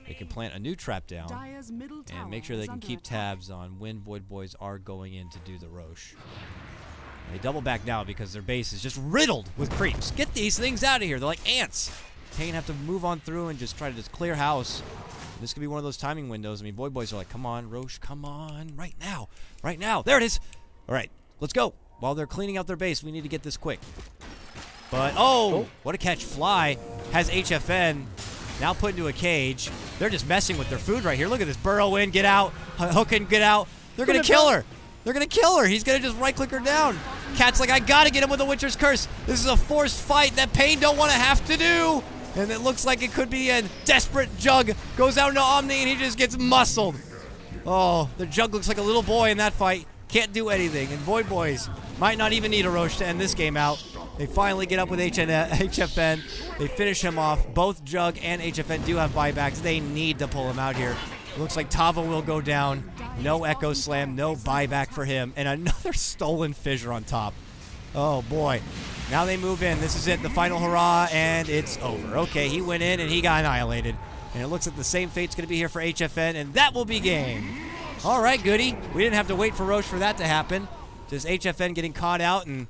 They can plant a new trap down and make sure they can keep tabs on when Void Boys are going in to do the Roche. And they double back now because their base is just riddled with creeps. Get these things out of here. They're like ants. Pain have to move on through and just try to just clear house. This could be one of those timing windows. I mean, Void Boys are like, come on, Roche, come on, right now. Right now. There it is. All right, let's go. While they're cleaning out their base, we need to get this quick. But, oh, what a catch. Fly has HFN. Now put into a cage. They're just messing with their food right here. Look at this. Burrow in, get out. Hook and get out. They're going to kill her. They're going to kill her. He's going to just right-click her down. Cat's like, I got to get him with a Witcher's Curse. This is a forced fight that Pain don't want to have to do. And it looks like it could be a desperate Jug. Goes out into Omni, and he just gets muscled. Oh, the Jug looks like a little boy in that fight. Can't do anything. And Void Boys might not even need a Roche to end this game out. They finally get up with HFN. They finish him off. Both Jug and HFN do have buybacks. They need to pull him out here. Looks like Tava will go down. No Echo Slam, no buyback for him. And another stolen fissure on top. Oh, boy. Now they move in. This is it, the final hurrah, and it's over. Okay, he went in, and he got annihilated. And it looks like the same fate's going to be here for HFN, and that will be game. All right, goody. We didn't have to wait for Roche for that to happen. Just HFN getting caught out, and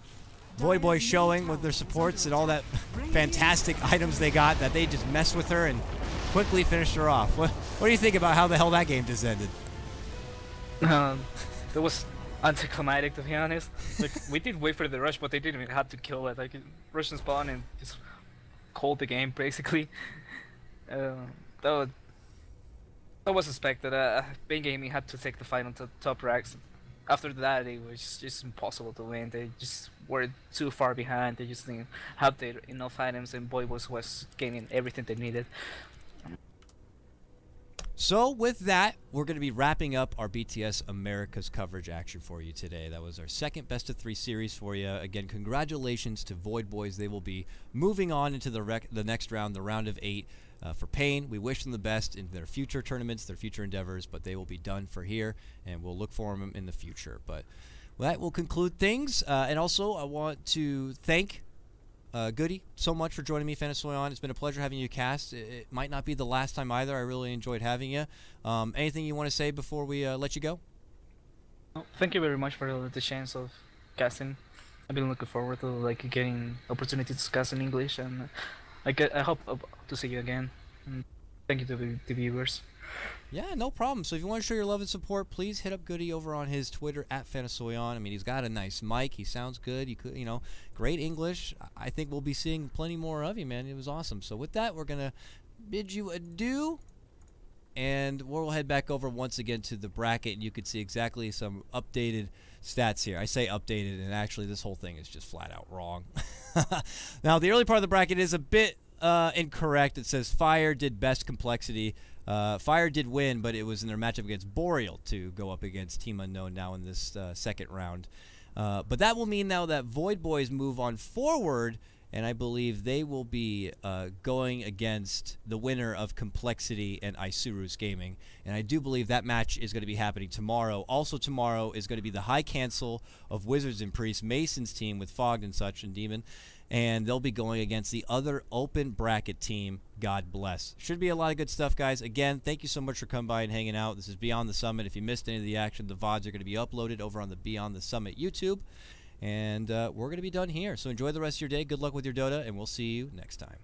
Void Boy showing with their supports and all that fantastic items they got that they just messed with her and quickly finished her off. What do you think about how the hell that game just ended? That was anticlimactic, to be honest. Like, we did wait for the rush, but they didn't even have to kill it. Like, rush and spawn and just called the game, basically. That was expected. Bane Gaming had to take the fight on top racks. After that, it was just impossible to win. They just were too far behind. They just didn't have enough items, and Void Boys was gaining everything they needed. So with that, we're going to be wrapping up our BTS America's coverage action for you today. That was our second best of 3 series for you. Again, congratulations to Void Boys. They will be moving on into the next round, the round of 8. For Pain, we wish them the best in their future tournaments, their future endeavors, but they will be done for here, and we'll look for them in the future. But that will conclude things. And also, I want to thank Goody so much for joining me, FanofSoyeon. It's been a pleasure having you cast. It might not be the last time either. I really enjoyed having you. Anything you want to say before we let you go? Oh, thank you very much for the chance of casting. I've been looking forward to getting opportunity to cast in English, and I hope to see you again. And thank you to the viewers. Yeah, no problem. So if you want to show your love and support, please hit up Goody over on his Twitter @FanofSoyeon. I mean, he's got a nice mic. He sounds good. Great English. I think we'll be seeing plenty more of you, man. It was awesome. So with that, we're gonna bid you adieu, and we'll head back over once again to the bracket, and you can see exactly some updated stats here. I say updated, and actually this whole thing is just flat out wrong. Now, the early part of the bracket is a bit incorrect. It says Fire did best complexity. Fire did win, but it was in their matchup against Boreal to go up against Team Unknown now in this second round. But that will mean now that Void Boys move on forward, and I believe they will be going against the winner of Complexity and Isuru's Gaming. And I do believe that match is going to be happening tomorrow. Also tomorrow is going to be the high cancel of Wizards and Priests, Mason's team with Fogged and such and Demon. And they'll be going against the other open bracket team, God Bless. Should be a lot of good stuff, guys. Again, thank you so much for coming by and hanging out. This is Beyond the Summit. If you missed any of the action, the VODs are going to be uploaded over on the Beyond the Summit YouTube. And we're going to be done here. So enjoy the rest of your day. Good luck with your Dota, and we'll see you next time.